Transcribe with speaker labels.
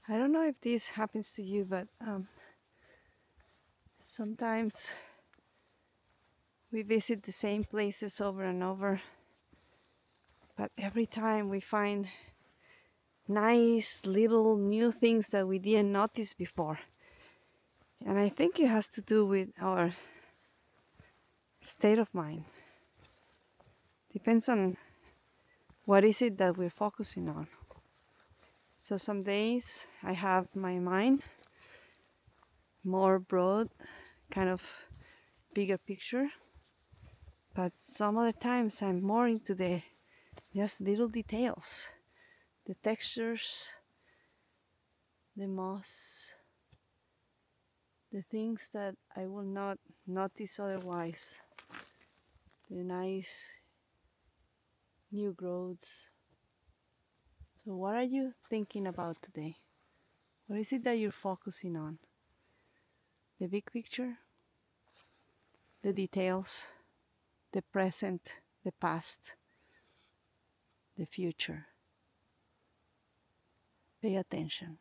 Speaker 1: I don't know if this happens to you, but sometimes we visit the same places over and over, but every time we find nice little new things that we didn't notice before. And I think it has to do with our state of mind. Depends on what is it that we're focusing on. So some days I have my mind more broad, kind of bigger picture, but some other times I'm more into the just little details, the textures, the moss, the things that I will not notice otherwise, the nice new growths. So what are you thinking about today? What is it that you're focusing on? The big picture, the details, the present, the past, the future. Pay attention.